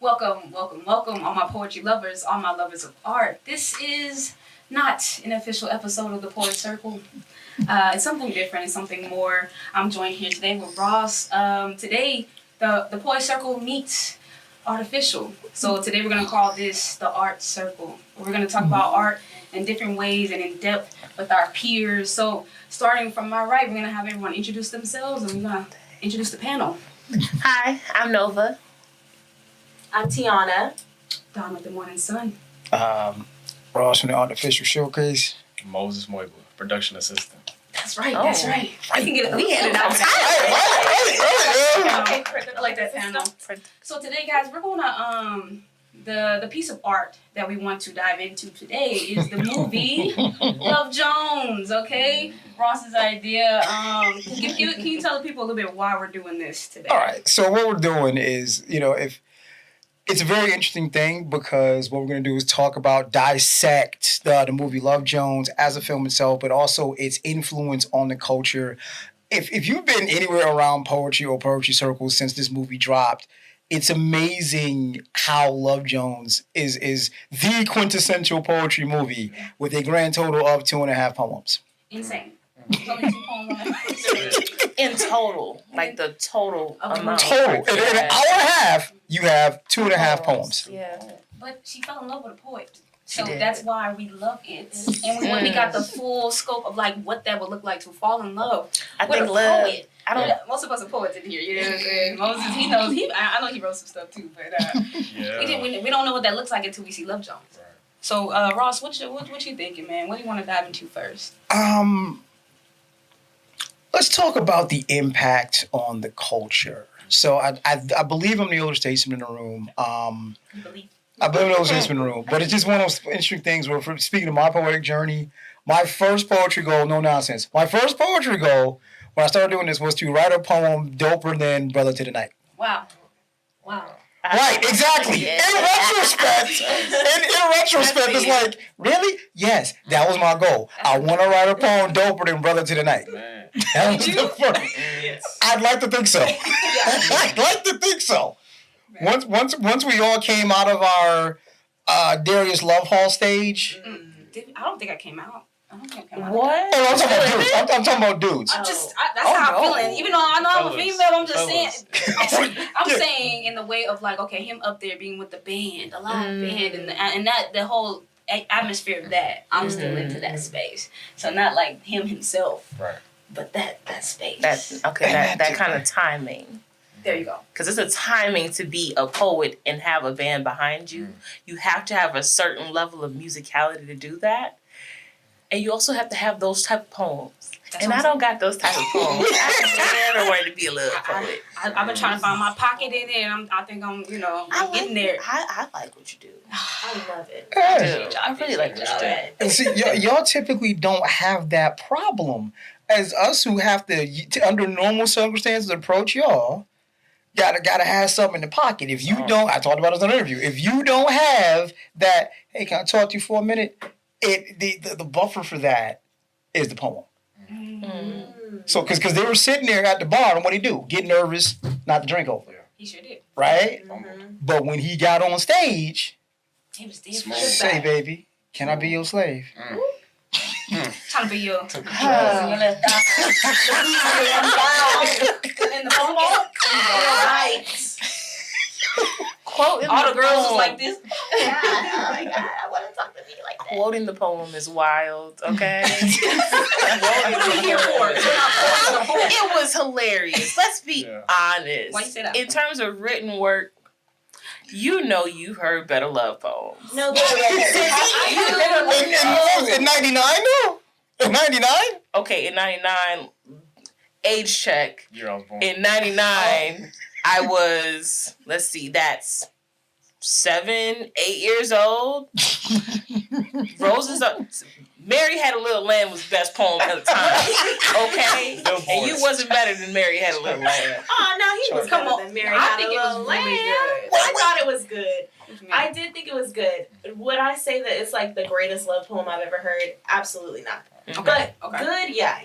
Welcome, welcome, welcome, all my poetry lovers, all my lovers of art. This is not an official episode of the Poet Circle. It's something different, it's something more. I'm joined here today with Ross. Today, the Poet Circle meets Artificial. So today we're going to call this the Art Circle. We're going to talk about art in different ways and in depth with our peers. So starting from my right, we're going to have everyone introduce themselves and we're going to introduce the panel. Hi, I'm Nova. I'm Tiana. Dawn with the Morning Sun. Ross from the Artificial Showcase. Moses Moiba, production assistant. That's right, that's right. I can get it. We had it out. I like that panel. So today, guys, we're gonna the piece of art that we want to dive into today is the movie Love Jones. Okay, Ross's idea. Can you tell the people a little bit why we're doing this today? All right. So what we're doing is, if it's a very interesting thing because what we're going to do is talk about, dissect the movie Love Jones as a film itself, but also its influence on the culture. If you've been anywhere around poetry or poetry circles since this movie dropped, it's amazing how Love Jones is the quintessential poetry movie with a grand total of 2.5 poems. Insane. Only 2 poems. In total, like the total amount. Total. In an hour and a half, you have 2.5 poems. Yeah. But she fell in love with a poet. She So did. that's why we love it. And when we got the full scope of like what that would look like to fall in love I with think a love. poet. I don't. Yeah, most of us are poets in here, you know what I'm saying? Moses, he knows. I know he wrote some stuff too, but we don't know what that looks like until we see Love Jones. Right. So, Ross, what you thinking, man? What do you want to dive into first? Let's talk about the impact on the culture. So I believe I'm the older statesman in the room. You believe? I believe I'm the older statesman in the room. But it's just one of those interesting things where, speaking of my poetic journey, my first poetry goal, no nonsense, my first poetry goal when I started doing this was to write a poem doper than Brother to the Night. Wow. Right, exactly. Yeah. In retrospect, it's like, really? Yes, that was my goal. I want to write a poem doper than Brother to the Night. Man. That was the first. Yes. I'd like to think so. I'd like to think so. Once we all came out of our Darius Love Hall stage. I don't think I came out. I don't think I came out. What? Oh, I'm talking about dudes. I'm talking about dudes. That's how I'm feeling. Even though I know I'm a female, I'm just saying. I'm Yeah. saying in the way of like, okay, him up there being with the band, a live band, and that the whole atmosphere of that. I'm still into that space. So not like him himself, Right. but that space. That kind of timing. There you go. Because it's a timing to be a poet and have a band behind you. You have to have a certain level of musicality to do that. And you also have to have those type of poems. And I don't got those type of poems. I never wanted to be a little poet. I've been trying to find my pocket in it, and I think I'm getting there. I like what you do. I love it. I really like what you do. And see, y'all typically don't have that problem. As us who have to, under normal circumstances, approach y'all, gotta have something in the pocket. If you don't, I talked about this in an interview. If you don't have that, hey, can I talk to you for a minute? The buffer for that is the poem. So, because they were sitting there at the bar, and what he do? Get nervous, not to drink over. He sure did. Right? But when he got on stage, He was say, baby, can I be your slave? trying to be your. In the phone ball? Right. Quoting All the girls was poem. like this. Oh my God, I want to talk to me like that. Quoting the poem is wild, okay? It was hilarious. Let's be honest. Why you say that? In terms of written work, you've heard better love poems. No, In 99, though? In 99? Okay, in 99, age check. Year I was born. In 99, I was, let's see, that's 7, 8 years old. Roses up. Mary Had a Little Lamb was the best poem at the time. Okay? And you wasn't better than Mary Had a Little Lamb. Oh, no, he was Come better on. than Mary I Had think a it was Little really Lamb. good. I thought it was good. I did think it was good. Would I say that it's like the greatest love poem I've ever heard? Absolutely not. Okay. But good, yeah.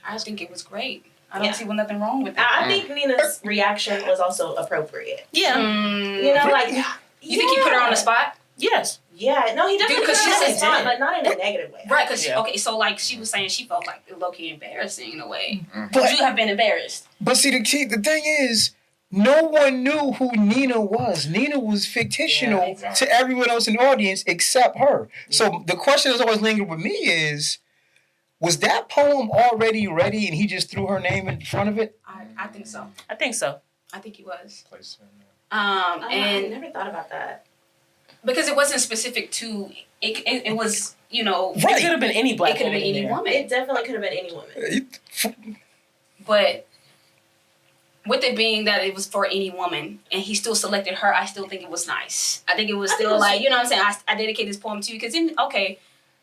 I just think it was great. I don't see nothing wrong with that. I think Nina's reaction was also appropriate. Yeah. You know, like you think he put her on the spot? Yes. Yeah, no, he definitely put her on the said spot, did. but not in a negative way. Right, because okay, so like she was saying, she felt like low-key embarrassing in a way. But- Would you have been embarrassed? But see, the thing is, no one knew who Nina was. Nina was fictional to everyone else in the audience except her. So the question that's always lingered with me is, was that poem already ready and he just threw her name in front of it? I think so. I think so. I think he was. I And never thought about that. because it wasn't specific to it was, you know, It could have been any black it could have been woman any in there. woman. It definitely could have been any woman. But with it being that it was for any woman and he still selected her, I still think it was nice. I think it was still like, you know what I'm saying? I dedicate this poem to you because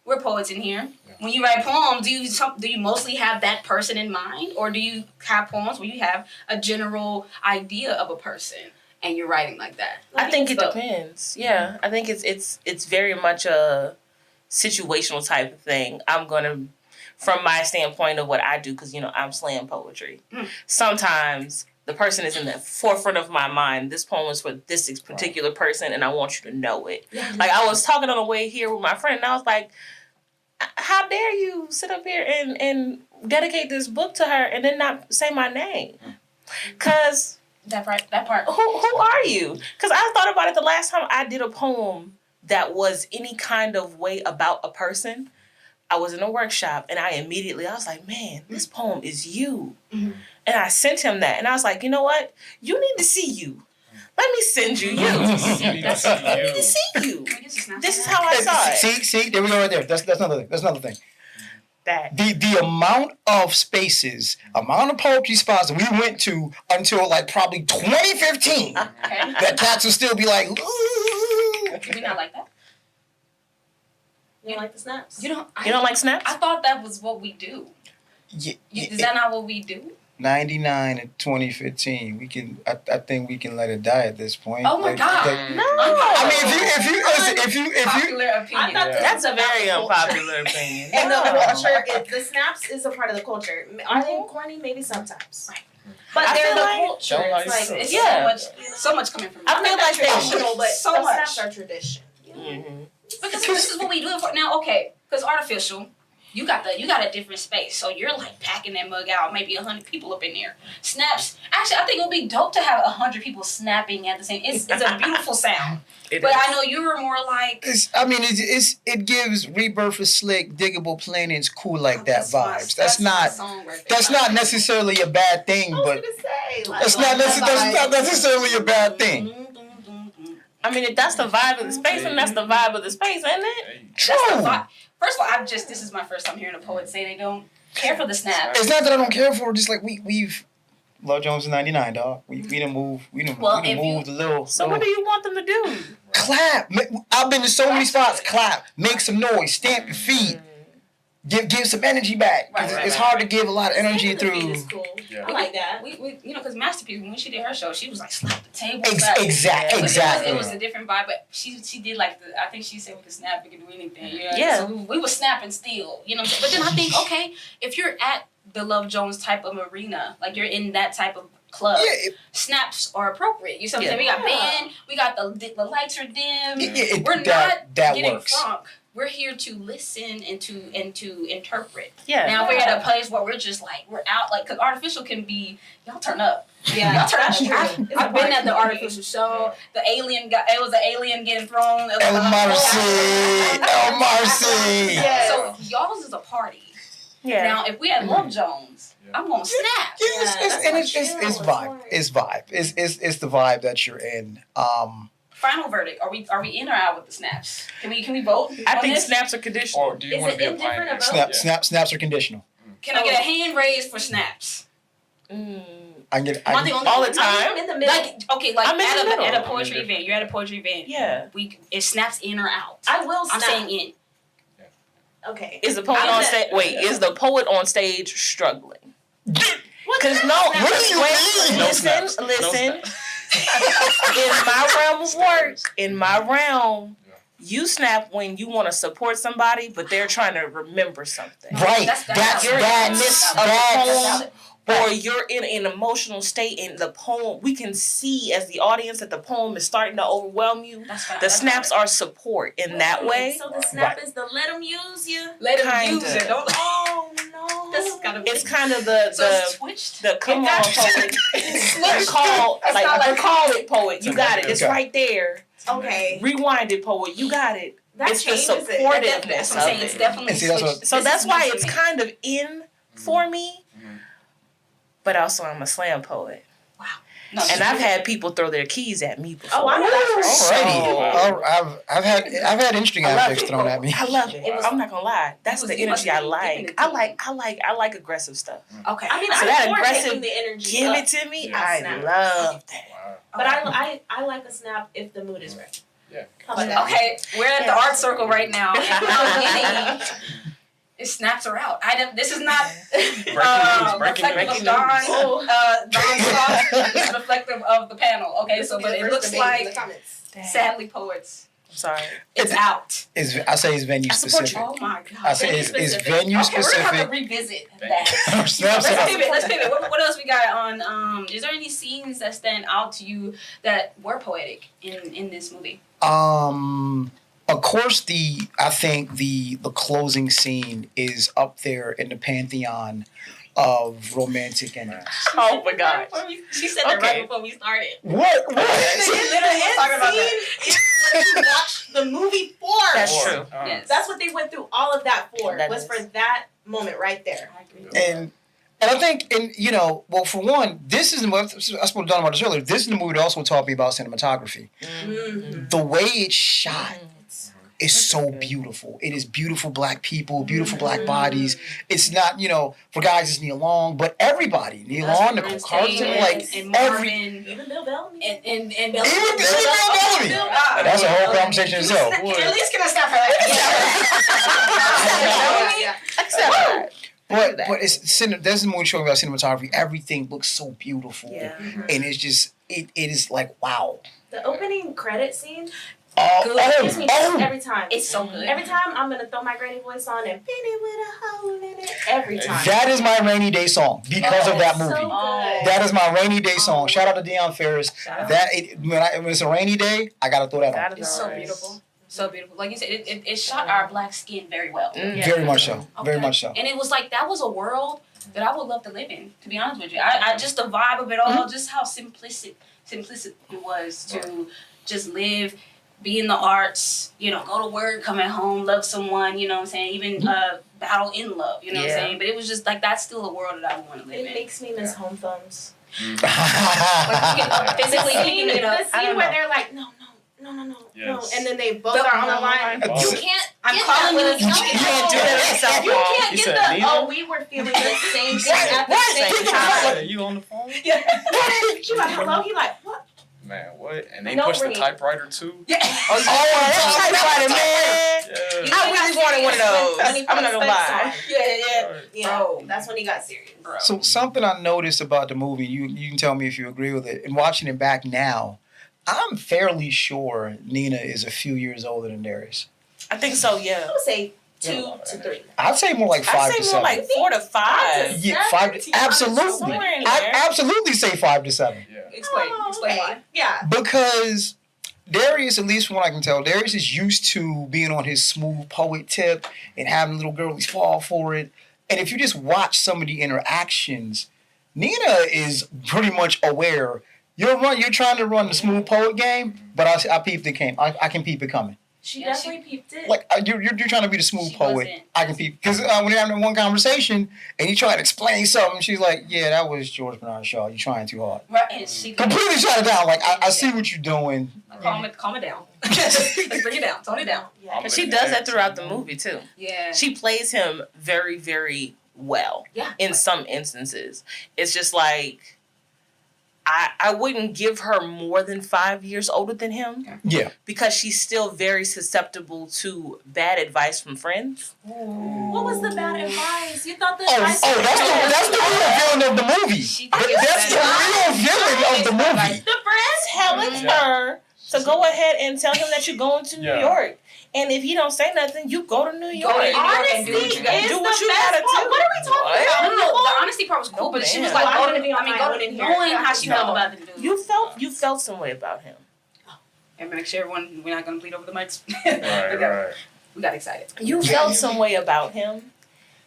we're poets in here. Yeah. When you write poems, do you mostly have that person in mind, or do you have poems where you have a general idea of a person and you're writing like that? I think it depends. Yeah, I think it's very much a situational type of thing. I'm gonna, from my standpoint of what I do, because I'm slam poetry. Sometimes the person is in the forefront of my mind. This poem is for this particular person, and I want you to know it. Yeah. Like I was talking on the way here with my friend, and I was like, how dare you sit up here and dedicate this book to her and then not say my name? Because that part. Who are you? Because I thought about it the last time I did a poem that was any kind of way about a person. I was in a workshop and I was like, man, this poem is you. Mm-hmm. And I sent him that. And I was like, you know what? You need to see you. Let me send you you. Let me to see you. This is how I saw it. See, there we go right there. That's another thing. That the amount of spaces, amount of poetry spots that we went to until like probably 2015, that cats would still be like, ooh. We not like that. You don't like the snaps? You don't like snaps? I thought that was what we do. Is that not what we do? 99 and 2015. We can. I think we can let it die at this point. Oh my God! No. I mean, if you popular opinion. That's a very unpopular opinion. And the culture, the snaps is a part of the culture. Are they corny? Maybe sometimes. Right. But they're the culture. It's so much coming from. I feel like traditional, but so much. Snaps are tradition. Mm-hmm. Because this is what we do it for now. Okay, because artificial. You got a different space, so you're like packing that mug out, maybe 100 people up in there. Snaps. Actually, I think it would be dope to have 100 people snapping at the same. It's a beautiful sound. I know you were more like. It gives Rebirth of Slick, Diggable Planets, Cool Like That vibes. That's not necessarily a bad thing, but that's not necessarily a bad thing. I mean, if that's the vibe of the space, then that's the vibe of the space, isn't it? True. First of all, this is my first time hearing a poet say they don't care for the snap. It's not that I don't care for it, just like we've Love Jones in 99, dog. We done moved a little. So what do you want them to do? Clap. I've been to so many spots. Clap. Make some noise. Stamp your feet. Give some energy back. It's hard to give a lot of energy through. Is cool. Yeah. I like that. We because Masterpiece, when she did her show, she was like slap the table. Exactly. It was a different vibe, but she did like I think she said we could snap, we could do anything. Yeah. So we were snapping still, you know what I'm saying? But then I think, okay, if you're at the Love Jones type of arena, like you're in that type of club, snaps are appropriate. You see what I'm saying? We got band, we got the lights are dim. We're not getting crunk. We're here to listen and to interpret. Yeah. Now we're at a place where we're just like we're out like because artificial can be y'all turn up. Yeah, y'all turn up. I've been at the artificial show. The alien it was an alien getting thrown. El Marcy. Yes. So y'all's is a party. Yeah. Now if we had Love Jones, I'm gonna snap. It's vibe. It's vibe. It's the vibe that you're in. Final verdict. Are we in or out with the snaps? Can we vote? I think snaps are conditional. Or do you want to be a pioneer? Snaps are conditional. Can I get a hand raised for snaps? I get all the time. I'm in the middle. At a poetry event. You're at a poetry event. Yeah. It snaps in or out. I will snap. I'm saying in. Okay. Is the poet on stage? Wait, is the poet on stage struggling? Because listen. In my realm, you snap when you want to support somebody, but they're trying to remember something. Right. That's or you're in an emotional state and the poem, we can see as the audience that the poem is starting to overwhelm you. The snaps are support in that way. So the snap is the let them use you. Let him Kinda. use it. Don't. Oh no. This is gotta be. It's kind of the switched. the come on poet. Recall it poet. You got it. It's right there. Okay. Rewind it poet. You got it. That It's the changes it. supportiveness That's what I'm saying. It's of it. definitely And see, that's switched. what- So This that's is why new to it's me. kind of in for me. But also I'm a slam poet. No, And I've had people throw their keys at me before. Oh, I know that's right. Alrighty. I've had interesting I love objects it. thrown at me. I love it. I'm not gonna lie. That's the you must energy I be giving like. it to I like aggressive stuff. Okay. I mean, So I'm that for aggressive, taking the energy Give up. it to me. Yeah, I snap. love that. Wow. But I like a snap if the mood is right. Yeah. How about that? Okay, we're at the art circle right now. And it snaps her out. This is not reflective of Dawn's thoughts. It's reflective of the panel. Okay, so but it looks like sadly poets. I'm sorry. It's out. I say it's venue I support specific. Oh my god. I say it's venue Okay, we're gonna have to specific. revisit that. Snaps Let's out. pivot. Let's pivot. What else we got on? Is there any scenes that stand out to you that were poetic in this movie? Of course, I think the closing scene is up there in the pantheon of romantic endings. Oh my god. She said that right before we started. What? The end talking about scene is what you watched the movie for. That's true. Yes. That's what they went through all of that for. That was is. for that moment right there. I agree. And I think, well, for one, this is I spoke to Don about this earlier. This is the movie that also taught me about cinematography. Mm-hmm. The way it's shot is so beautiful. It is beautiful black people, beautiful black bodies. It's not, for guys it's Neil Long, but everybody. Neil Long, Nicole Carter, and Marvin, Even Bill Bellamy. and Even Bill Bellamy. That's a whole conversation itself. At least can I stop her? But there's a movie showing about cinematography. Everything looks so beautiful, Yeah. and it's just it is like wow. The opening credit scene Good. gives me every time. It's so good. Every time I'm gonna throw my granny voice on and paint it with a hole in it. Every time. That is my rainy day song because of that movie. So good. That is my rainy day song. Shout out to Deion Ferris. Shout out. When it's a rainy day, I gotta throw that on. It's so beautiful. So beautiful. Like you said, it shot our black skin very well. Very much so. Very much so. And it was like, that was a world that I would love to live in, to be honest with you. I just the vibe of it all, just how simplistic it was to just live, be in the arts, go to work, come at home, love someone, you know what I'm saying? Even battle in love, you know what I'm saying? But it was just like, that's still a world that I want to live It in. makes me miss home thumbs. Like, physically picking it up. The scene where they're like, no, Yes. and then they both are on the line. Oh. You can't. I'm get calling that you. with You a can't do that yourself. You can't He get said, the. "Nina?" Oh, we were feeling the same thing at the same Hey, time. you on the phone? She like, hello. He like, what? Man, what? And they No pushed the ringing. typewriter too? Yeah. Oh, typewriter, man. Yeah. I really wanted one of those. When he put I'm not gonna specs lie. on. Yeah. Yeah, Bro. that's when he got serious. Bro. So something I noticed about the movie, you can tell me if you agree with it. And watching it back now, I'm fairly sure Nina is a few years older than Darius. I think so, I yeah. would say 2 to 3. I'd say more like 5 I'd to say more 7. like 4 to 5. Yeah, 5 to, absolutely. Somewhere in I there. absolutely say 5 to 7. Yeah. Explain why. Yeah. Because Darius, at least from what I can tell, Darius is used to being on his smooth poet tip and having little girlies fall for it. And if you just watch some of the interactions, Nina is pretty much aware. You're trying to run the smooth poet game, but I peeped the game. I can peep it coming. She Yeah, definitely peeped it. Like you're trying to be the smooth She poet. wasn't. I can peep because when you're having one conversation and you try to explain something, she's like, "Yeah, that was George Bernard Shaw. You're trying too hard." Right, and she Completely shut it down. Like I see what you're doing. calm it down. Let's bring it down. Tone it down. Yeah. But she does that throughout the movie, too. Yeah. She plays him very, very well. Yeah. In some instances. It's just like, I wouldn't give her more than 5 years older than him Yeah. because she's still very susceptible to bad advice from friends. What was the bad advice? You thought the Oh, advice that's the real villain of the movie. She That's the real villain of the movie. the friends? Telling her So go ahead and tell him that you're going to New York. And if he don't say nothing, you go to New York. Honesty do what you gotta do. What are we talking about? No, the honesty part was cool, but she was like, I'm go gonna to be on my own in here. knowing how she felt about the dude. You felt some way about him. And make sure everyone, we're not gonna bleed over the mics. Right. We got excited. You felt some way about him,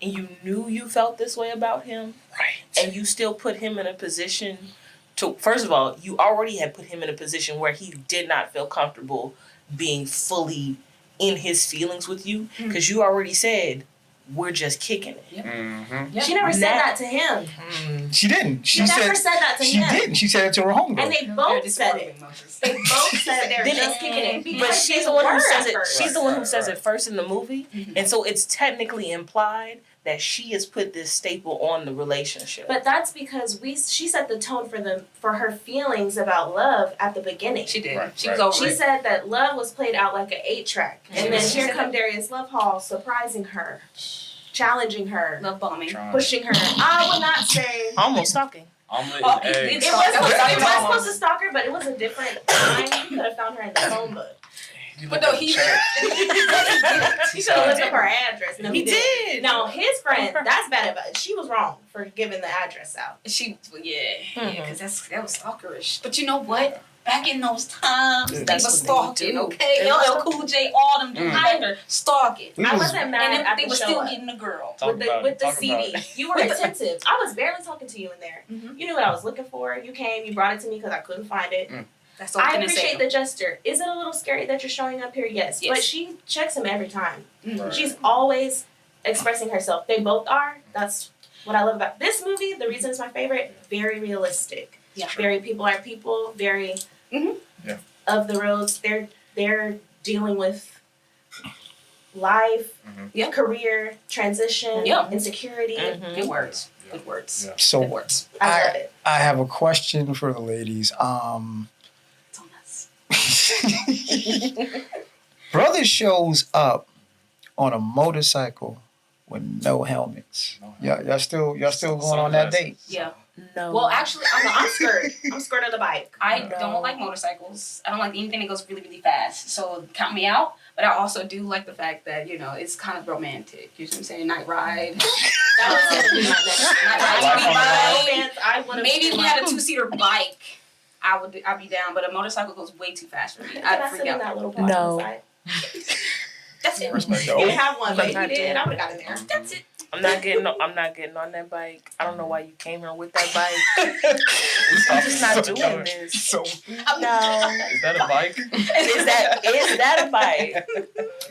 and you knew you felt this way about him, Right. and you still put him in a position to. First of all, you already had put him in a position where he did not feel comfortable being fully in his feelings with you, because you already said we're just kicking it. Mm-hmm. She never said that to him. She didn't. She never said that to she him. didn't. She said it to her homegirl. And they both said it. They both said they were just kicking it. But because she's they the one who were says at it. first. She's the one who says it first in the movie, Mhm. and so it's technically implied that she has put this staple on the relationship. But that's because she set the tone for her feelings about love at the beginning. She did. Right, She was right. over She it. said that love was played out like an 8-track. And then She here said come that. Darius Love Hall surprising her, challenging her, Love bombing. pushing her. I would not say Almost talking. Omelet Oh, and it eggs. it That was was supposed to stalk her, but it was a different time. You could have found her in the phone book. But no, he He could have looked up her address. No, He did. No, his friend, that's bad advice. She was wrong for giving the address out. Because that was stalkerish. But you know what? Back in those times, they That's was what they stalking, do. okay? They was LL Cool J, all them dudes out there stalking. I wasn't mad And at they the were show still up. getting the girl. Talk with the about with it. the Talk about CD. it. You were attentive. I was barely talking to you in there. Mhm. You knew what I was looking for. You came. You brought it to me because I couldn't find it. That's all I I'm appreciate the gesture. Is it a little scary that you're showing up here? Yes. Yes. But she checks him every time. Right. She's always expressing herself. They both are. That's what I love about this movie. The reason it's my favorite, very realistic. Yeah. Very people are people, very Mhm. Yeah. of the roads. They're dealing with life, Yeah. career, transition, Yeah. insecurity. Good words. Yeah. Good words. Yeah. So Good words. I love it. I have a question for the ladies. It's on us. Brother shows up on a motorcycle with no helmets. Y'all still going on that date? Yeah. No. Well, actually, I'm scared. I'm scared of the bike. I No. don't like motorcycles. I don't like anything that goes really, really fast. So count me out. But I also do like the fact that, it's kind of romantic. You know what I'm saying? Night ride. That was gonna be my next. Night ride. Life on the Romance, I would have. Maybe if we had a 2-seater bike, I'd be down. But a motorcycle goes way too fast for me. Can I'd I freak sit in out. that little part No. on the side? That's it. Respect. You didn't have one, but if I'm you not did, doing I would have got in there. That's it. I'm not getting on that bike. I don't know why you came here with that bike. I'm just not doing this. So No. Is that a bike? Is that a bike?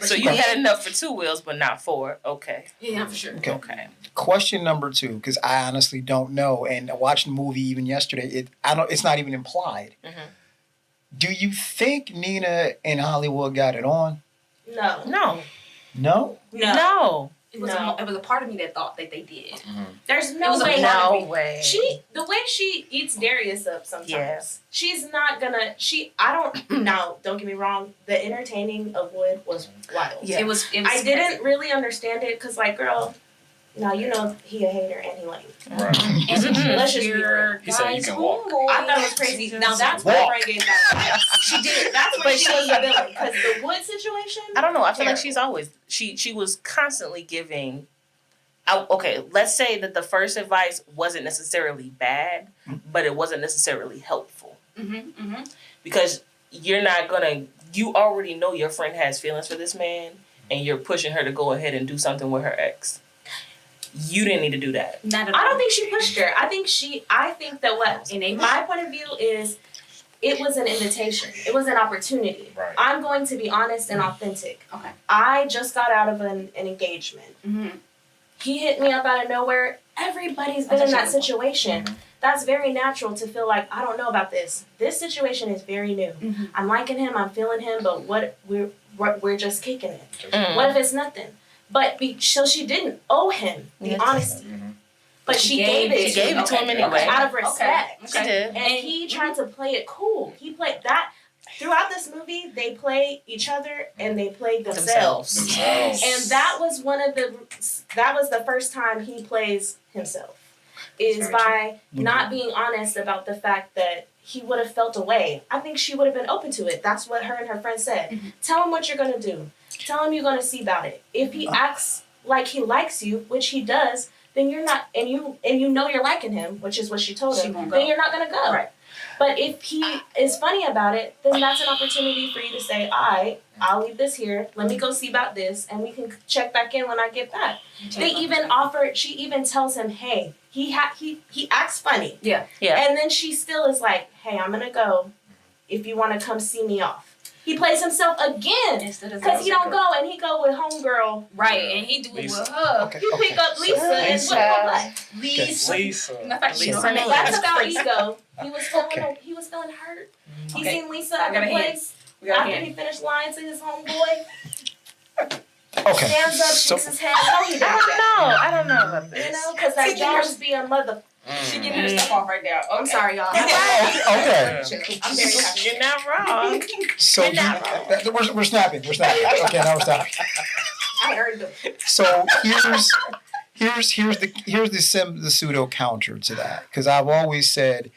So you had enough for 2 wheels, but not 4. Okay. Yeah, for sure. Okay. Okay. Question number 2, because I honestly don't know, and I watched the movie even yesterday. It's not even implied. Mhm. Do you think Nina and Hollywood got it on? No. No. No. No. It was, No. it was a part of me that thought that they did. There's It no was a way. lot of No way. The way she eats Darius up sometimes. Yeah. She's not gonna. Don't get me wrong. The entertaining of Wood was wild. Yeah. It was I didn't really understand it because, like, girl, now you know he a hater and he lame. Right. Let's just be real. He said you can walk. I thought it was crazy. Now that's why Walk. Frank gave that. She did. That's when But she was the villain because the Wood situation. I don't know. I feel like Terrible. she's always she was constantly giving. Okay, let's say that the first advice wasn't necessarily bad, but it wasn't necessarily helpful because you're not gonna. You already know your friend has feelings for this man, and you're pushing her to go ahead and do something with her ex. You didn't need to do that. Not at all. I don't think she pushed her. I think that what in my point of view is it was an invitation. It was an opportunity. Right. I'm going to be honest and authentic. Okay. I just got out of an engagement. He hit me up out of nowhere. Everybody's been in that situation. That's very natural to feel like, I don't know about this. This situation is very new. I'm liking him, I'm feeling him, but we're just kicking it. What if it's nothing? But so she didn't owe him the honesty. But she gave it. She gave it to him anyway. Out of respect. She did. And he tried to play it cool. He played that. Throughout this movie, they play each other and they play themselves. And that was the first time he plays himself. Is by not being honest about the fact that he would have felt away. I think she would have been open to it. That's what her and her friend said. Mm-hmm. Tell him what you're gonna do. Tell him you're gonna see about it. If he acts like he likes you, which he does, then you're not, and you know you're liking him, which is what she told him. Then you're not gonna go. Right. But if he is funny about it, then that's an opportunity for you to say, all right, I'll leave this here. Let me go see about this, and we can check back in when I get back. They even offer. She even tells him, hey, he acts funny. Yeah. And then she still is like, hey, I'm gonna go. If you want to come see me off. He plays himself again because he don't go and he go with homegirl. Right, and he do it with her. Okay. You pick up Lisa and what like Lisa. Lisa. Matter of fact, she know Lisa. her name. that's about crazy. ego. He was feeling hurt. He Okay. seen Lisa at the We got a place We got after him. he finished lying to his homeboy. Okay. Stands up, So, shakes his head. No, he does that. I don't know about You this. know, because that Jones be a mother. She getting her stuff off right now. I'm sorry, y'all. okay. I'm very happy. You're not wrong. So You're not we're snapping. We're snapping. Okay, now we're stopping. I heard them. So here's the pseudo counter to that, because I've always said,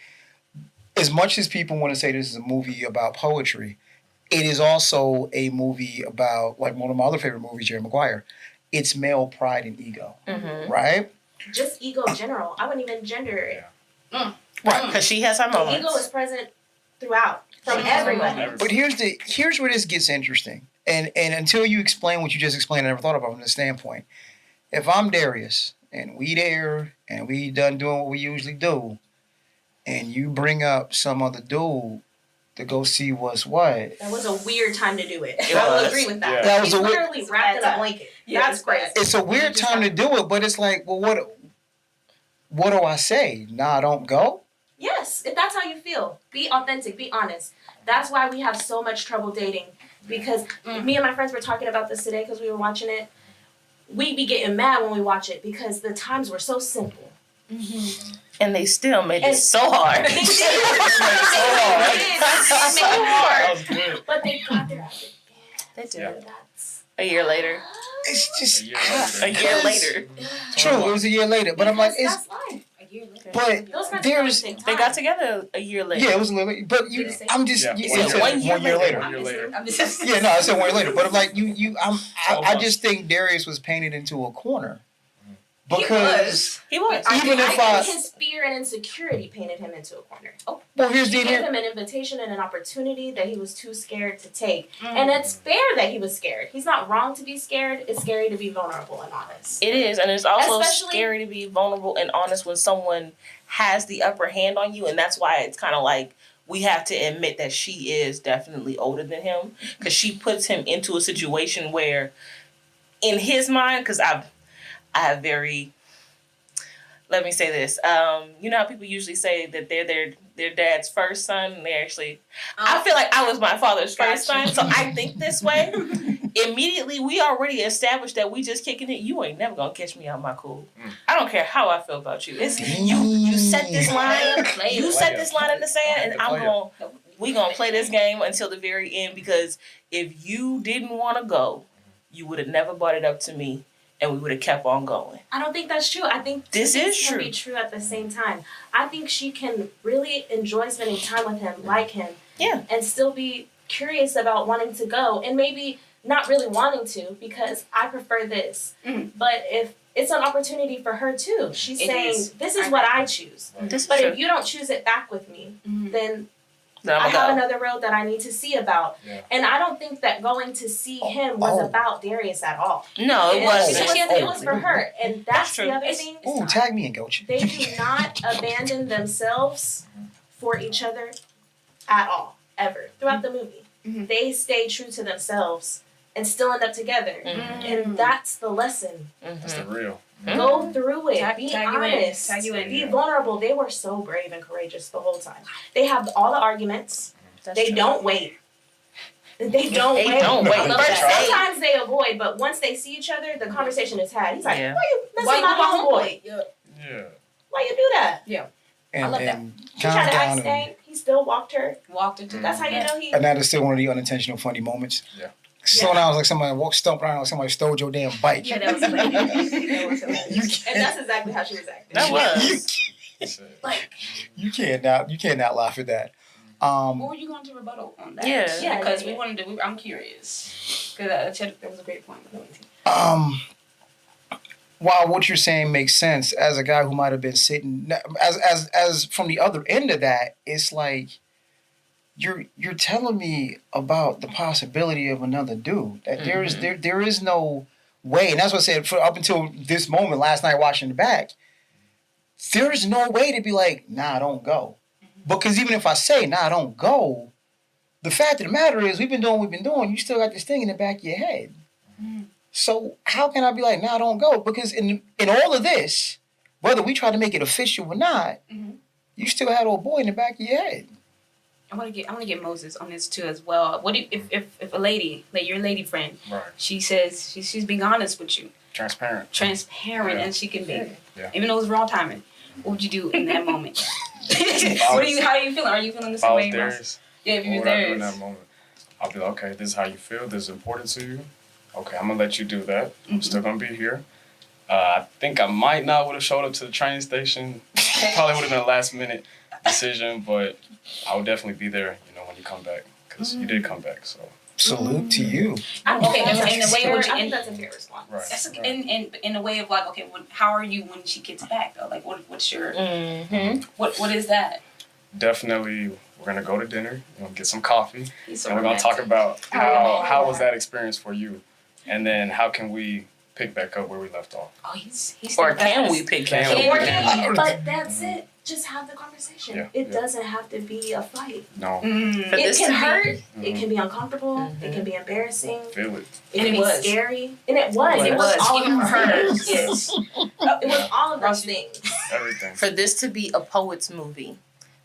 as much as people want to say this is a movie about poetry, it is also a movie about, like one of my other favorite movies, Jerry Maguire. It's male pride and ego, right? Just ego in general. I wouldn't even gender it. Right. Because she has her The moments. ego is present throughout from everybody. But here's where this gets interesting. And until you explain what you just explained, I never thought about it from this standpoint. If I'm Darius and we there and we done doing what we usually do, and you bring up some other dude to go see what's what. That was a weird time to do it. It I will was. agree with that. Yeah. That was He's a weird- literally wrapped in a blanket. Yeah, That's crazy. It's a weird time to do it, but it's like, well, what do I say? Nah, don't go. Yes, if that's how you feel, be authentic, be honest. That's why we have so much trouble dating. Because me and my friends were talking about this today because we were watching it. We be getting mad when we watch it because the times were so simple. And they still made it And- so hard. They did. So They did. They made it That hard. was good. But they got there after. They did. Yeah. That's A year later. It's just A year later. true. It was a year later, but I'm like, because it's that's life. A year later. but Those kinds of there's things take They time. got together a year later. yeah, it was a little, but you, Did it say- I'm just Yeah, you one said year 1 year later. 1 year later. I'm just Yeah, no, I said 1 year later, but I'm like I just think Darius was painted into a corner because He was. Even if I think his fear and insecurity painted him into a corner. well, here's She the gave here. him an invitation and an opportunity that he was too scared to take. Mm. And it's fair that he was scared. He's not wrong to be scared. It's scary to be vulnerable and honest. It is, and it's also Especially- scary to be vulnerable and honest when someone has the upper hand on you, and that's why it's kind of like we have to admit that she is definitely older than him because she puts him into a situation where, in his mind, because I have very. Let me say this. You know how people usually say that they're their dad's first son, and they actually. I feel like I was my father's first son, so I think this way. Immediately, we already established that we just kicking it. You ain't never gonna catch me out my cool. I don't care how I feel about you. It's you set this line. You set this line in the sand, and we gonna play this game until the very end. Because if you didn't want to go, you would have never brought it up to me, and we would have kept on going. I don't think that's true. I think This two things is can true. be true at the same time. I think she can really enjoy spending time with him, like him, Yeah. and still be curious about wanting to go, and maybe not really wanting to because I prefer this. Mhm. But if it's an opportunity for her too, she's It saying, is. "This is what I choose." This is But true. if you don't choose it back with me, then Then I I'ma have go. another road that I need to see about. Yeah. And I don't think that going to see him was Oh. about Darius at all. No, it It wasn't. was for her. And that's true. the other It's- thing. Ooh, tag me in, coach. They do not abandon themselves for each other at all, ever, throughout the movie. Mhm. They stay true to themselves and still end up together. Mhm. And that's the lesson. That's the real. Go through it. Tag- be tag you in. honest. Tag you in. Be Yeah. vulnerable. They were so brave and courageous the whole time. They have all the arguments. That's They true. don't wait. They don't They wait. don't wait. I love First that. date. Sometimes they avoid, but once they see each other, the conversation is had. He's like, Yeah. "Why you messing Why with my homeboy? Yeah. Why you do that?" And, love that. and She calm tried to down. act And, stank. He still walked her. Walked into That's how you know he. and that is still one of the unintentional funny moments. Yeah. Slow down like somebody walked stomp around like somebody stole your damn bike. Yeah, that was hilarious. That was hilarious. You And can't, that's exactly how she was acting. That was. Like, you cannot laugh at that. What were you going to rebuttal on that? Yeah. Because we wanted to. I'm curious. Because that was a great point. While what you're saying makes sense, as a guy who might have been sitting as from the other end of that, it's like you're telling me about the possibility of another dude. That there is no way, and that's what I said for up until this moment last night watching the back. There's no way to be like, nah, don't go. Because even if I say, nah, don't go, the fact of the matter is we've been doing what we've been doing. You still got this thing in the back of your head. So how can I be like, nah, don't go? Because in all of this, whether we try to make it official or not, you still had old boy in the back of your head. I want to get Moses on this too as well. What do you, if a lady, like your lady friend, Right. she says she's being honest with you, Transparent, yeah. And she can be, Yeah. even though it's wrong timing. What would you do in that moment? How are you feeling? Are you feeling the same way? Yeah, if you was what would I do there. in that moment? I'll be like, okay, this is how you feel. This is important to you. Okay, I'm gonna let you do that. I'm still gonna be here. I think I might not would have showed up to the train station. Probably would have been a last minute decision, but I would definitely be there. When you come back, because you did come back. So Salute to you. Okay, in the way I think that's a fair response. right. That's in a way of like, okay, how are you when she gets back though? Like, what's your what is that? Definitely, we're gonna go to dinner. Get some coffee, He's so and we're gonna romantic. talk about how was that experience for you, and then how can we pick back up where we left off. Oh, he's Or can we pick that Can up? we? But that's it. Just have the conversation. Yeah, It yeah. doesn't have to be a fight. No, For It this can to be- hurt. It can be uncomfortable. It can be embarrassing. feel it. It And can it be was. scary. And it was. It was all even of for her. those things. It was all of those things. Everything. For this to be a poet's movie,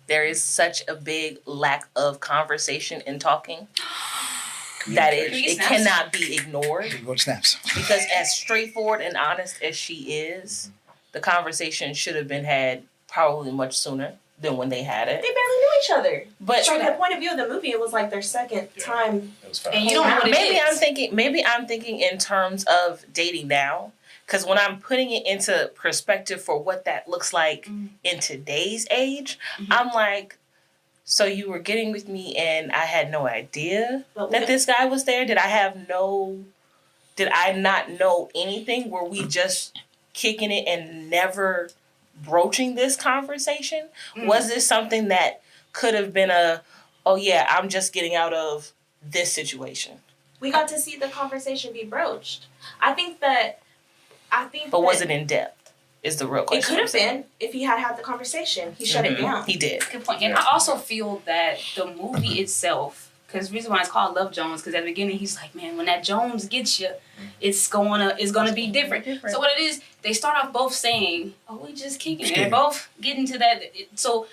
there is such a big lack of conversation and talking that it cannot be ignored. Here you go to snaps. Because as straightforward and honest as she is, the conversation should have been had probably much sooner than when they had They it. barely knew each other. But From the point of view of the movie, it was like their second time. It was fast. And you don't know what it maybe is. I'm thinking in terms of dating now. Because when I'm putting it into perspective for what that looks like in today's age, I'm like, so you were getting with me and I had no idea that this guy was there? Did I not know anything? Were we just kicking it and never broaching this conversation? Was this something that could have been I'm just getting out of this situation? We got to see the conversation be broached. I think that. But was it in depth? Is the real question. It could have been if he had the conversation. He shut it down. He did. Good point. And I also feel that the movie itself, because the reason why it's called Love Jones, because at the beginning he's like, man, when that Jones gets you, it's gonna be different. So what it is, they start off both saying, "Oh, we just kicking it." They're both getting to that. So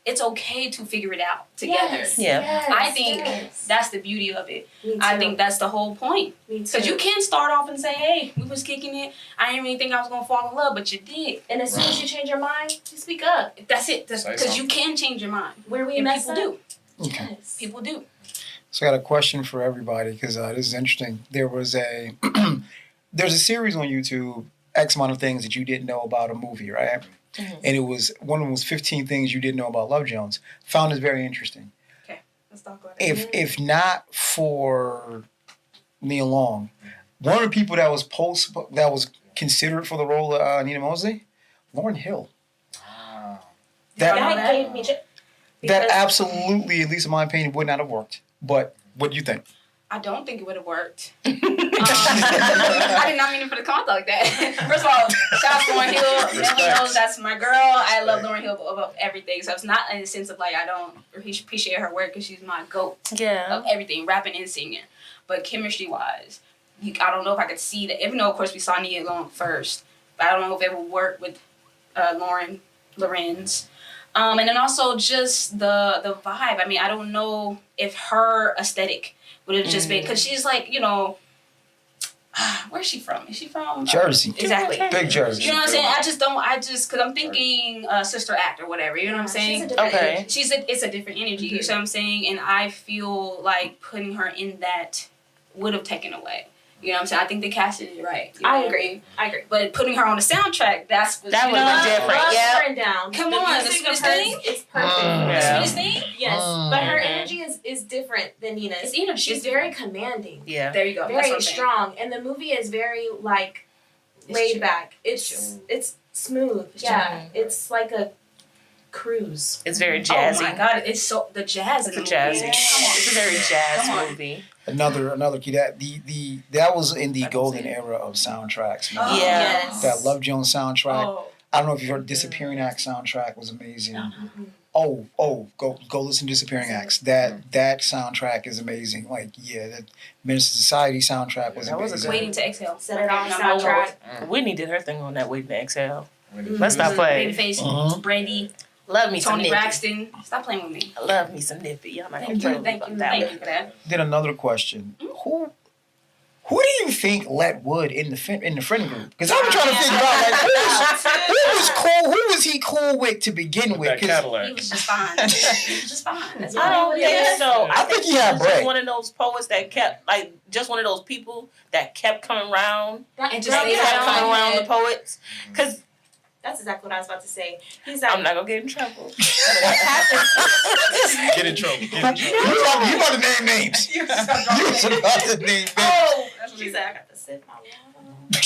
it's okay to figure it out together. Yeah. I think that's the beauty of it. Me too. I think that's the whole point. Me Because too. you can start off and say, hey, we was kicking it. I didn't really think I was going to fall in love, but you did. And as soon as you change your mind, you speak up. That's it. Say Because you something. can change your mind. Where we And mess people up. do. Okay. Yes. People do. So I got a question for everybody because this is interesting. There's a series on YouTube, X amount of things that you didn't know about a movie, right? And it was one of them was 15 things you didn't know about Love Jones. Found this very interesting. Let's talk about it. If not for Neil Long, one of the people that was considered for the role of Nina Mosley, Lauryn Hill. Wow. That gave me. That absolutely, at least in my opinion, would not have worked. But what do you think? I don't think it would have worked. I did not mean to put a comment like that. First of all, shout out to Lauryn Hill. Never knows that's my girl. I love Lauryn Hill above everything. So it's not in the sense of like I don't appreciate her work because she's my goat of everything, rapping and singing. But chemistry-wise, I don't know if I could see that. Even though, of course, we saw Nia Long first. But I don't know if it would work with Lorenz. And then also just the vibe. I mean, I don't know if her aesthetic would have just been, because she's like, where's she from? Is she from? Jersey. Exactly. Big Jersey. You know what I'm saying? Because I'm thinking Sister Act or whatever, you know what I'm saying? She's a different Okay. energy. It's a different energy, you know what I'm saying? And I feel like putting her in that would have taken away. You know what I'm saying? I think they casted it right. You know I what agree. I agree. But putting her on the soundtrack, that would have been different. Yeah. Yeah. Down. Come the on, the music of sweetest hers thing? is perfect. Yeah. Sweetest thing? Yes, but her Mhm. energy is different than Nina's. It's Nina. She's very commanding. Yeah. There you go. That's Very what I'm saying. strong, and the movie is very like It's laid chill. back. It's smooth. It's Yeah, chill. it's like a cruise. It's very Oh jazzy. my god, it's so the jazz in the movie. Jazzy. Yeah. It's a very jazz Come on. movie. Another key that was in the golden era of soundtracks. Man. Oh, Yeah. Yes. That Love Jones soundtrack. Oh. I don't know if you've heard Disappearing Act soundtrack was amazing. Mhm. Go listen to Disappearing Acts. That soundtrack is amazing. Like that Minister Society soundtrack was That was a amazing. Waiting to Exhale. Set It Off Number soundtrack. Whitney did her thing on that Waiting to Exhale. Mhm. Let's not play. Babyface, Mhm. Brandy, Love me some Tony Nippy. Braxton. Stop playing with me. I love me some Nippy. Y'all not Thank gonna you, play thank with you, me about thank that you for that. Then another question: Who do you think let Wood in the friend group? Because I'm trying to figure out like who was cool. Who was he cool with to begin with? That 'Cause Cadillac. He was just fine. He was just fine. That's I don't what it think is. so. I think he had was just bread. one of those poets that kept, like, just one of those people that kept coming around. That, And just girl, stay yeah, Kept around coming my around head. the poets. Because that's exactly what I was about to say. He's like, I'm not going to get in trouble. Get in trouble. Get in trouble. You about to name names. You was about to name names. oh, she said, I got to sip my water.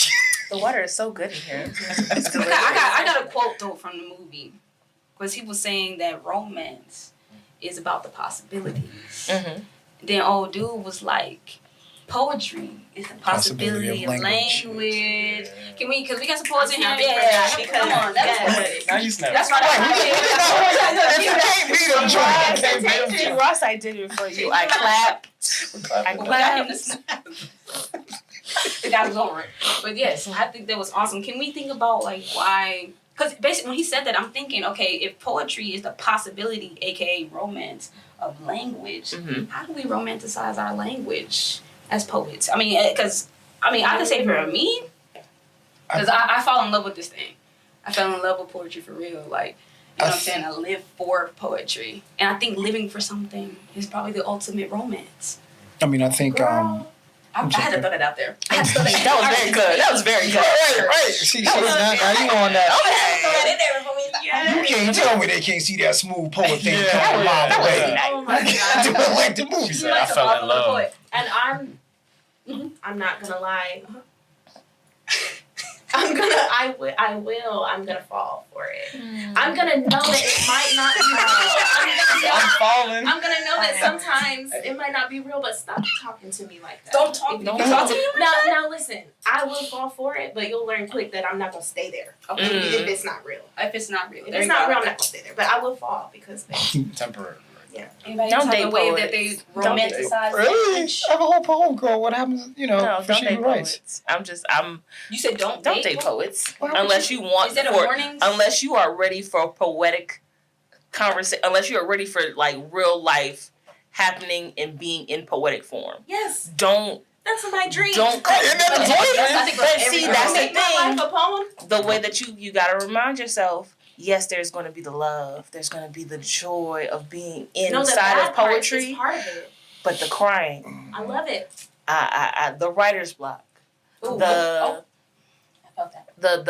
The water is so good in here. It's I delicious. got a quote though from the movie, because he was saying that romance is about the possibilities. Mm-hmm. Then old dude was like, poetry is the possibility of language. Yeah. Can we? Because we got some poets in here. I'm Yeah, snapping for that come on. That's because- poetic. Now you snap. That's right. If you can't beat him, Right. Jordan. Can't beat him. Ross, I did it for you. I clapped. I We got him to clapped. snap. The guy was over it. But yes, I think that was awesome. Can we think about like why? Because basically, when he said that, I'm thinking, okay, if poetry is the possibility, aka romance of language, Mhm. how do we romanticize our language as poets? I mean, because I can say for me, because I fall in love with this thing. I fell in love with poetry for real. Like, you know what I'm saying? I live for poetry, and I think living for something is probably the ultimate romance. I mean, I think I had to throw that out there. I had to throw that. That was very good. That was very good. right. See, now you on that. Yes. You can't tell me they can't see that smooth poet thing Yeah, coming a mile yeah, away. yeah. Oh my I do god. like the movie. She said, I fell in love. And I'm not gonna lie. I'm gonna fall for it. I'm gonna know that it might not be real. I'm falling. I'm gonna know that sometimes it might not be real, but stop talking to me like that. Don't talk. If Don't you- talk to me like that. Now listen, I will fall for it, but you'll learn quick that I'm not gonna stay there. Okay. If it's not real. If it's not real, If there it's you not go. real, I'm not gonna stay there. But I will fall because Temporary. Anybody Don't else have date a way poets. that they Don't date romanticize Really? language? I have a whole poem, girl. What happens, No, for don't she date writes? poets. You said don't Don't date date poets. Why would Unless you want Is that a for, warning? unless you are ready for a poetic conversation, unless you are ready for like real life happening and being in poetic form. yes, Don't that's my dream. don't Isn't that the point? Yes, I think But every see, girl- that's the Make my thing. life a poem. The way that you gotta remind yourself, yes, there's gonna be the love, there's gonna be the joy of being No, the inside bad of part poetry, is part of it. but the crying, I love it. the writer's block, Ooh, the I felt that.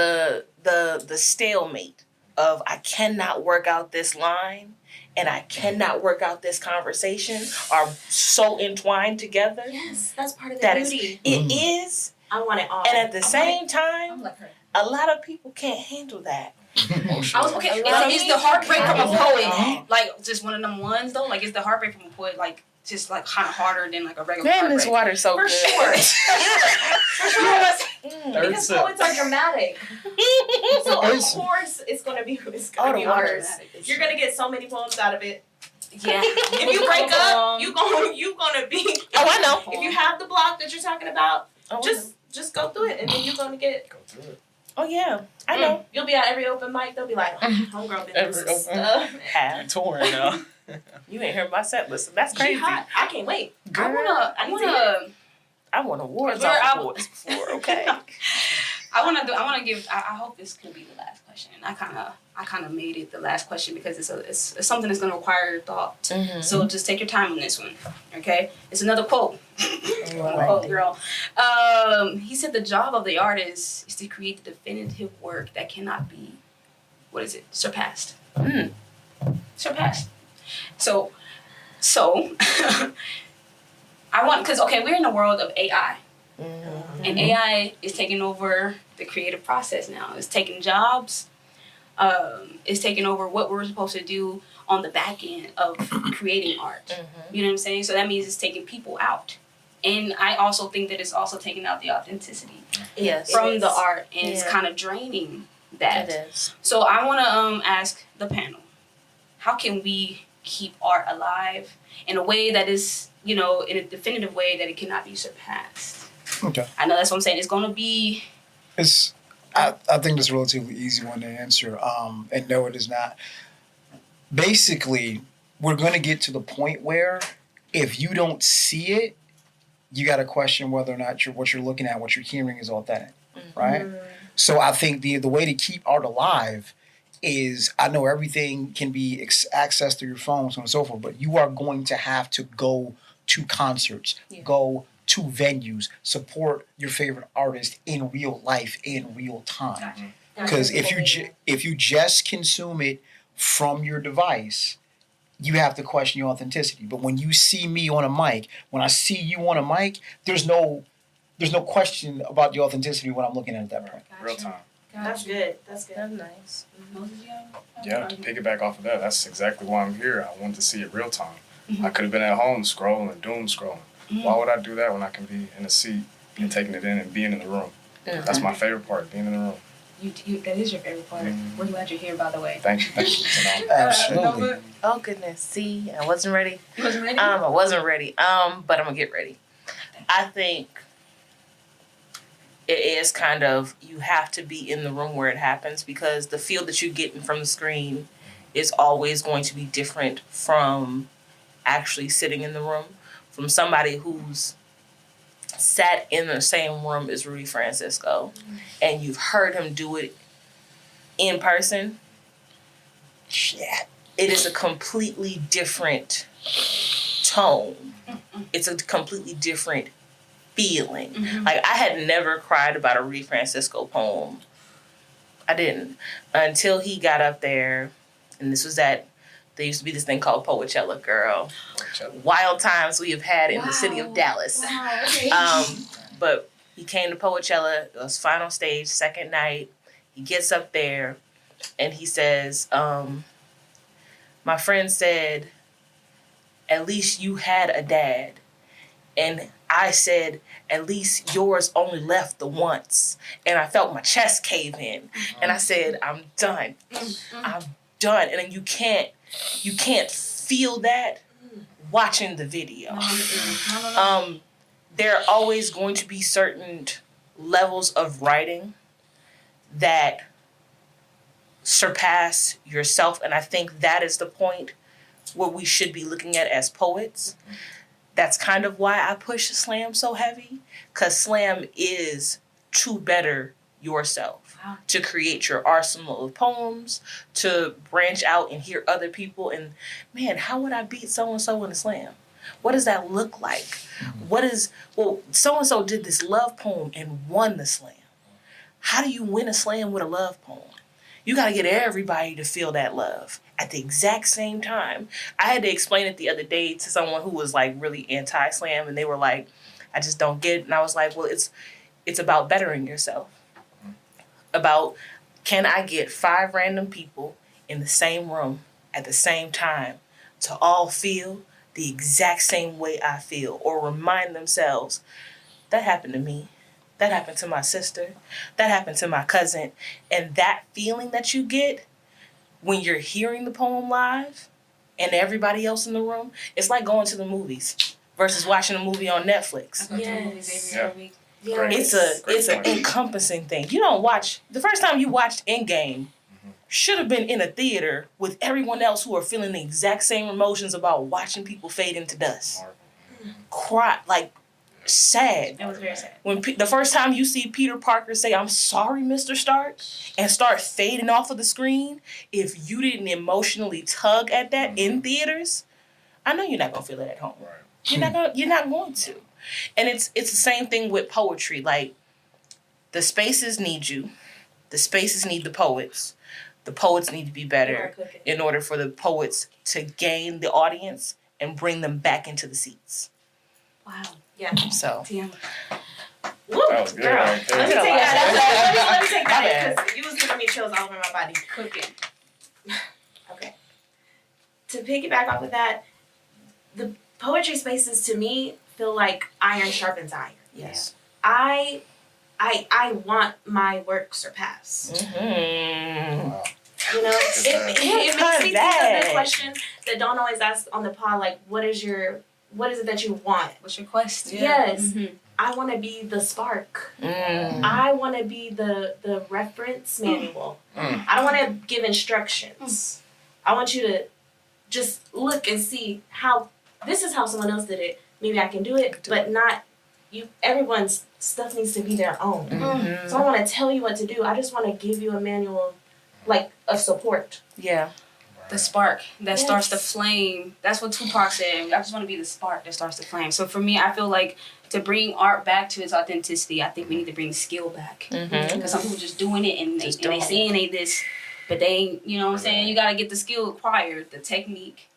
the stalemate of I cannot work out this line and I cannot work out this conversation are so entwined together. Yes, that's part of the That is, beauty. it is, I want it all. and at the I want same it. time, I'm like her. a lot of people can't handle that. I was okay. A lot Is of the heartbreak from a people- poet like just one of them ones though? Like is the heartbreak from a poet like just like kind of harder than like a regular Man, this heartbreak? water's so For good. sure. For sure. Mm. Third Because sip. poets are dramatic. So of It's- course it's gonna be Oh, the yours. water. You're gonna get so many poems out of it. Yeah. If you break up, you gonna be. Oh, I know. If you have the block that you're talking about, Oh, just go through it, and then you're gonna get. Go through it. oh yeah, I know. You'll be at every open mic. They'll be like, oh, homegirl been Every through some open- stuff. Have. You're touring now. You ain't heard my set list. That's She crazy. hot. I can't wait. I need to wanna I won awards Where I- off awards before. Okay. I want to give. I hope this could be the last question. I kind of made it the last question because it's something that's going to require your thought. Mm-hmm. So just take your time on this one, okay? It's another quote. on the quote, girl. He said the job of the artist is to create the definitive work that cannot be, surpassed. Surpassed. So, we're in a world of AI. Mm-hmm. And AI is taking over the creative process now. It's taking jobs. It's taking over what we're supposed to do on the back end of creating art. Mm-hmm. You know what I'm saying? So that means it's taking people out. And I also think that it's also taking out the authenticity from the art, and it's kind of draining that. It is. So I want to ask the panel, how can we keep art alive in a way that is, in a definitive way that it cannot be surpassed? Okay. I know that's what I'm saying. It's going to be... I think it's a relatively easy one to answer. And no, it is not. Basically, we're going to get to the point where if you don't see it, you got to question whether or not what you're looking at, what you're hearing is authentic, right? So I think the way to keep art alive is, I know everything can be accessed through your phone, so on and so forth, but you are going to have to go to concerts, go to venues, support your favorite artist in real life, in real time. Because if you just consume it from your device, you have to question your authenticity. But when you see me on a mic, when I see you on a mic, there's no question about the authenticity when I'm looking at that point. Real time. That's good. That's nice. Yeah, to piggyback off of that, that's exactly why I'm here. I wanted to see it real time. I could have been at home scrolling, doom scrolling. Why would I do that when I can be in a seat and taking it in and being in the room? That's my favorite part, being in the room. That is your favorite part. We're glad you're here, by the way. Thank you. Absolutely. Oh goodness. See, I wasn't ready. You wasn't ready? I wasn't ready. But I'm gonna get ready. I think it is kind of, you have to be in the room where it happens, because the feel that you're getting from the screen is always going to be different from actually sitting in the room. From somebody who's sat in the same room as Rudy Francisco, and you've heard him do it in person, it is a completely different tone. It's a completely different feeling. Like, I had never cried about a Rudy Francisco poem. I didn't. Until he got up there, and this was there used to be this thing called Poetella, girl. Wild times we have had in the city of Dallas. Wow, okay. But he came to Poetella. It was final stage, second night. He gets up there and he says, my friend said, at least you had a dad. And I said, at least yours only left the once. And I felt my chest cave in. And I said, I'm done. I'm done. And then you can't feel that watching the video. There are always going to be certain levels of writing that surpass yourself, and I think that is the point where we should be looking at as poets. That's kind of why I push slam so heavy, because slam is to better yourself. Wow. To create your arsenal of poems, to branch out and hear other people, and man, how would I beat so-and-so in a slam? What does that look like? So-and-so did this love poem and won the slam. How do you win a slam with a love poem? You got to get everybody to feel that love at the exact same time. I had to explain it the other day to someone who was like really anti-slam, and they were like, I just don't get it. And I was like, well, it's about bettering yourself. About, can I get 5 random people in the same room at the same time to all feel the exact same way I feel, or remind themselves, that happened to me. That happened to my sister. That happened to my cousin. And that feeling that you get when you're hearing the poem live and everybody else in the room, it's like going to the movies versus watching a movie on Netflix. Yes. Yeah. It's an encompassing thing. You don't watch, the first time you watched Endgame should have been in a theater with everyone else who are feeling the exact same emotions about watching people fade into dust. Cry, like, sad. It was very sad. When the first time you see Peter Parker say, I'm sorry, Mr. Stark, and start fading off of the screen, if you didn't emotionally tug at that in theaters, I know you're not going to feel it at home. You're not going to. And it's the same thing with poetry. Like, the spaces need you. The spaces need the poets. The poets need to be better in order for the poets to gain the audience and bring them back into the seats. Wow. Yeah. So. Damn. Woo, That was good girl. right there. Let me take that. Let me take My that bad. because you was giving me chills all over my body. Cooking. Okay. To piggyback off of that, the poetry spaces to me feel like iron sharpens iron. Yes. I want my work surpassed. Mm-hmm. Wow. You know, it makes me think that? of the question that Dawn always asks on the pod, like, what is it that you want? What's your quest? Yes. Mm-hmm. I want to be the spark. Mm. I want to be the reference manual. Mm. I don't want to give instructions. I want you to just look and see how this is how someone else did it. Maybe I can do it, but not you. Everyone's stuff needs to be their own. Mhm. So I want to tell you what to do. I just want to give you a manual, like, of support. Yeah. The spark that starts the Yes. flame. That's what Tupac said. I just want to be the spark that starts the flame. So for me, I feel like to bring art back to its authenticity, I think we need to bring the skill back. Mm-hmm. Because some people just doing it and Just they doing saying they this, but they ain't, you know what I'm saying? You got to get the skill acquired, the technique,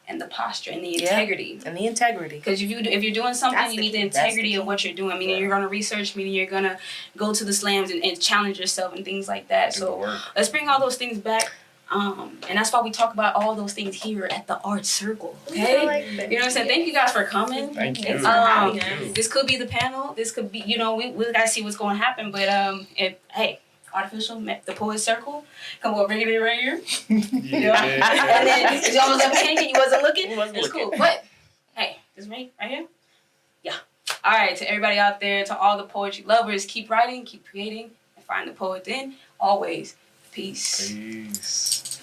and the posture, and the Yeah. integrity. And the integrity. Because if you're doing something, That's you the need the key. That's the integrity of key. what you're doing. Meaning Right. you're going to research, meaning you're going to go to the slams and challenge yourself and things like that. Do the So work. let's bring all those things back. And that's why we talk about all those things here at the Art Circle. Okay? You know what I'm saying? Thank you guys for coming. Thank you. Thanks for having Thank you. This could be the panel. This could be, we gotta see what's going to happen. But hey, Artificial, the Poet Circle, come on, bring it in right here. Yeah. And then you almost up painting, you wasn't looking. You wasn't It's looking. cool. But hey, this me right here. Yeah. All right, to everybody out there, to all the poetry lovers, keep writing, keep creating, and find the poet in. Always. Peace. Peace.